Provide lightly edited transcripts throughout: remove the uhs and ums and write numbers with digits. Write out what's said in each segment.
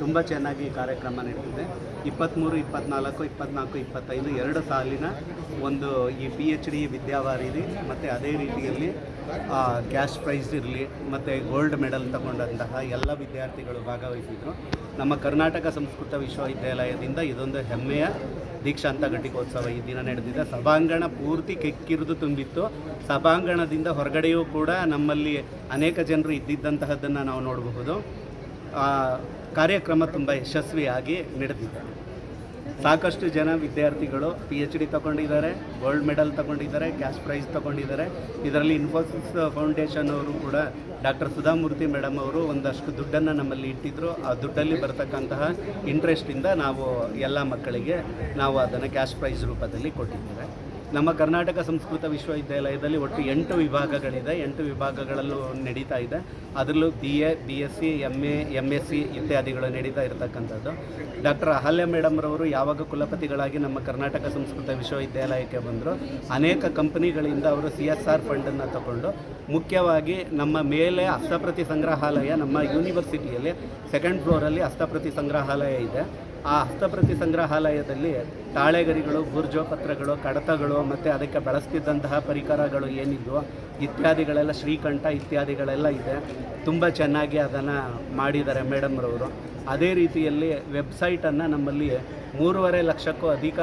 ತುಂಬ ಚೆನ್ನಾಗಿ ಕಾರ್ಯಕ್ರಮ ನಡೆದಿದೆ. 23, 24, 24, 25 2 ಸಾಲಿನ ಒಂದು ಈ PhD ವಿದ್ಯಾವಾರಿಧಿ ಮತ್ತು ಅದೇ ರೀತಿಯಲ್ಲಿ ಕ್ಯಾಶ್ ಪ್ರೈಸ್ ಇರಲಿ ಮತ್ತು ಗೋಲ್ಡ್ ಮೆಡಲ್ ತಗೊಂಡಂತಹ ಎಲ್ಲ ವಿದ್ಯಾರ್ಥಿಗಳು ಭಾಗವಹಿಸಿದರು. ನಮ್ಮ ಕರ್ನಾಟಕ ಸಂಸ್ಕೃತ ವಿಶ್ವವಿದ್ಯಾಲಯದಿಂದ ಇದೊಂದು ಹೆಮ್ಮೆಯ ದೀಕ್ಷಾಂತ ಘಟಿಕೋತ್ಸವ ಈ ದಿನ ನಡೆದಿದೆ. ಸಭಾಂಗಣ ಪೂರ್ತಿ ಕೆಕ್ಕಿರಿದು ತುಂಬಿತ್ತು. ಸಭಾಂಗಣದಿಂದ ಹೊರಗಡೆಯೂ ಕೂಡ ನಮ್ಮಲ್ಲಿ ಅನೇಕ ಜನರು ಇದ್ದಿದ್ದಂತಹದ್ದನ್ನು ನಾವು ನೋಡಬಹುದು. ಕಾರ್ಯಕ್ರಮ ತುಂಬ ಯಶಸ್ವಿಯಾಗಿ ನಡೆದಿದೆ. ಸಾಕಷ್ಟು ಜನ ವಿದ್ಯಾರ್ಥಿಗಳು PhD ತಗೊಂಡಿದ್ದಾರೆ, ಗೋಲ್ಡ್ ಮೆಡಲ್ ತಗೊಂಡಿದ್ದಾರೆ, ಕ್ಯಾಶ್ ಪ್ರೈಸ್ ತಗೊಂಡಿದ್ದಾರೆ. ಇದರಲ್ಲಿ ಇನ್ಫೋಸಿಸ್ ಫೌಂಡೇಶನ್ ಅವರು ಕೂಡ ಡಾಕ್ಟರ್ ಸುಧಾಮೂರ್ತಿ ಮೇಡಮ್ ಅವರು ಒಂದಷ್ಟು ದುಡ್ಡನ್ನು ನಮ್ಮಲ್ಲಿ ಇಟ್ಟಿದ್ದರು. ಆ ದುಡ್ಡಲ್ಲಿ ಬರ್ತಕ್ಕಂತಹ ಇಂಟ್ರೆಸ್ಟಿಂದ ನಾವು ಎಲ್ಲ ಮಕ್ಕಳಿಗೆ ನಾವು ಅದನ್ನು ಕ್ಯಾಶ್ ಪ್ರೈಸ್ ರೂಪದಲ್ಲಿ ಕೊಟ್ಟಿದ್ದೇವೆ. ನಮ್ಮ ಕರ್ನಾಟಕ ಸಂಸ್ಕೃತ ವಿಶ್ವವಿದ್ಯಾಲಯದಲ್ಲಿ ಒಟ್ಟು 8 ವಿಭಾಗಗಳಿದೆ. 8 ವಿಭಾಗಗಳಲ್ಲೂ ನಡೀತಾ ಇದೆ. ಅದರಲ್ಲೂ BA, BSc, MA, MSc ಇತ್ಯಾದಿಗಳು ನಡೀತಾ ಇರತಕ್ಕಂಥದ್ದು. ಡಾಕ್ಟರ್ ಅಹಲ್ಯ ಮೇಡಮ್ರವರು ಯಾವಾಗ ಕುಲಪತಿಗಳಾಗಿ ನಮ್ಮ ಕರ್ನಾಟಕ ಸಂಸ್ಕೃತ ವಿಶ್ವವಿದ್ಯಾಲಯಕ್ಕೆ ಬಂದರು, ಅನೇಕ ಕಂಪನಿಗಳಿಂದ ಅವರು CSR ಫಂಡನ್ನು ತಗೊಂಡು ಮುಖ್ಯವಾಗಿ ನಮ್ಮ ಮೇಲೆ ಹಸ್ತಪ್ರತಿ ಸಂಗ್ರಹಾಲಯ, ನಮ್ಮ ಯೂನಿವರ್ಸಿಟಿಯಲ್ಲಿ 2nd ಫ್ಲೋರಲ್ಲಿ ಹಸ್ತಪ್ರತಿ ಸಂಗ್ರಹಾಲಯ ಇದೆ. ಆ ಹಸ್ತಪ್ರತಿ ಸಂಗ್ರಹಾಲಯದಲ್ಲಿ ತಾಳೆಗರಿಗಳು, ಗುರ್ಜೋಪತ್ರಗಳು, ಕಡತಗಳು ಮತ್ತು ಅದಕ್ಕೆ ಬಳಸ್ತಿದ್ದಂತಹ ಪರಿಕರಗಳು ಏನಿದ್ವು ಇತ್ಯಾದಿಗಳೆಲ್ಲ, ಶ್ರೀಕಂಠ ಇತ್ಯಾದಿಗಳೆಲ್ಲ ಇದೆ. ತುಂಬ ಚೆನ್ನಾಗಿ ಅದನ್ನು ಮಾಡಿದ್ದಾರೆ ಮೇಡಮ್ರವರು. ಅದೇ ರೀತಿಯಲ್ಲಿ ವೆಬ್ಸೈಟನ್ನು ನಮ್ಮಲ್ಲಿ 3.5 ಲಕ್ಷಕ್ಕೂ ಅಧಿಕ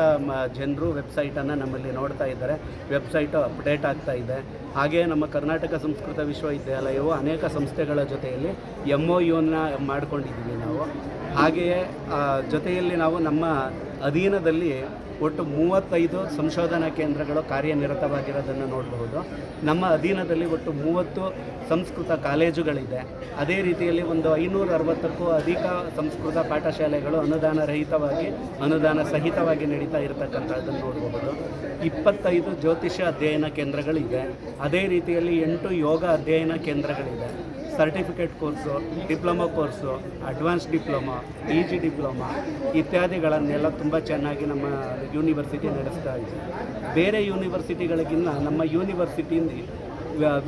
ಜನರು ವೆಬ್ಸೈಟನ್ನು ನಮ್ಮಲ್ಲಿ ನೋಡ್ತಾ ಇದ್ದಾರೆ. ವೆಬ್ಸೈಟು ಅಪ್ಡೇಟ್ ಆಗ್ತಾ ಇದೆ. ಹಾಗೆಯೇ ನಮ್ಮ ಕರ್ನಾಟಕ ಸಂಸ್ಕೃತ ವಿಶ್ವವಿದ್ಯಾಲಯವು ಅನೇಕ ಸಂಸ್ಥೆಗಳ ಜೊತೆಯಲ್ಲಿ MOUನ ಮಾಡ್ಕೊಂಡಿದ್ದೀವಿ ನಾವು. ಹಾಗೆಯೇ ಜೊತೆಯಲ್ಲಿ ನಾವು ನಮ್ಮ ಅಧೀನದಲ್ಲಿ ಒಟ್ಟು 35 ಸಂಶೋಧನಾ ಕೇಂದ್ರಗಳು ಕಾರ್ಯನಿರತವಾಗಿರೋದನ್ನು ನೋಡಬಹುದು. ನಮ್ಮ ಅಧೀನದಲ್ಲಿ ಒಟ್ಟು 30 ಸಂಸ್ಕೃತ ಕಾಲೇಜುಗಳಿದೆ. ಅದೇ ರೀತಿಯಲ್ಲಿ ಒಂದು 560ಕ್ಕೂ ಅಧಿಕ ಸಂಸ್ಕೃತ ಪಾಠಶಾಲೆಗಳು ಅನುದಾನ ಸಹಿತವಾಗಿ ನಡೀತಾ ಇರತಕ್ಕಂಥದ್ದನ್ನು ನೋಡಬಹುದು. 25 ಜ್ಯೋತಿಷ್ಯ ಅಧ್ಯಯನ ಕೇಂದ್ರಗಳಿದೆ. ಅದೇ ರೀತಿಯಲ್ಲಿ 8 ಯೋಗ ಅಧ್ಯಯನ ಕೇಂದ್ರಗಳಿದೆ. Certificate course, diploma course, advance diploma, PG diploma ಇತ್ಯಾದಿಗಳನ್ನೆಲ್ಲ ತುಂಬ ಚೆನ್ನಾಗಿ ನಮ್ಮ ಯೂನಿವರ್ಸಿಟಿ ನಡೆಸ್ತಾ ಇದೆ. ಬೇರೆ ಯೂನಿವರ್ಸಿಟಿಗಳಿಗಿಂತ ನಮ್ಮ ಯೂನಿವರ್ಸಿಟಿ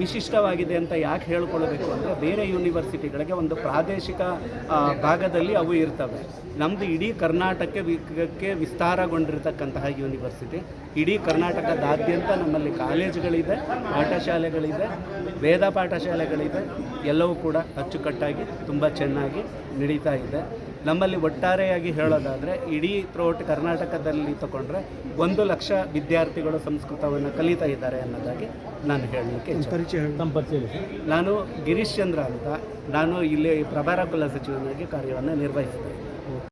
ವಿಶಿಷ್ಟವಾಗಿದೆ ಅಂತ ಯಾಕೆ ಹೇಳ್ಕೊಳ್ಬೇಕು ಅಂದರೆ, ಬೇರೆ ಯೂನಿವರ್ಸಿಟಿಗಳಿಗೆ ಒಂದು ಪ್ರಾದೇಶಿಕ ಭಾಗದಲ್ಲಿ ಅವು ಇರ್ತವೆ. ನಮ್ಮದು ಇಡೀ ಕರ್ನಾಟಕಕ್ಕೆ ವಿಸ್ತಾರಗೊಂಡಿರ್ತಕ್ಕಂತಹ ಯೂನಿವರ್ಸಿಟಿ. ಇಡೀ ಕರ್ನಾಟಕದಾದ್ಯಂತ ನಮ್ಮಲ್ಲಿ ಕಾಲೇಜುಗಳಿದೆ, ಪಾಠಶಾಲೆಗಳಿದೆ, ವೇದ ಪಾಠಶಾಲೆಗಳಿದೆ. ಎಲ್ಲವೂ ಕೂಡ ಅಚ್ಚುಕಟ್ಟಾಗಿ ತುಂಬ ಚೆನ್ನಾಗಿ ನಡೀತಾ ಇದೆ. ನಮ್ಮಲ್ಲಿ ಒಟ್ಟಾರೆಯಾಗಿ ಹೇಳೋದಾದರೆ ಇಡೀ ಥ್ರೂಔಟ್ ಕರ್ನಾಟಕದಲ್ಲಿ ತಗೊಂಡ್ರೆ 1 ಲಕ್ಷ ವಿದ್ಯಾರ್ಥಿಗಳು ಸಂಸ್ಕೃತವನ್ನು ಕಲಿತಾ ಇದ್ದಾರೆ ಅನ್ನೋದಾಗಿ ನಾನು ಹೇಳಲಿಕ್ಕೆ ನಾನು ಗಿರೀಶ್ ಚಂದ್ರ ಅಂತ, ನಾನು ಇಲ್ಲಿ ಪ್ರಭಾರ ಕುಲ ಸಚಿವನಾಗಿ ಕಾರ್ಯವನ್ನು ನಿರ್ವಹಿಸ್ತೇನೆ.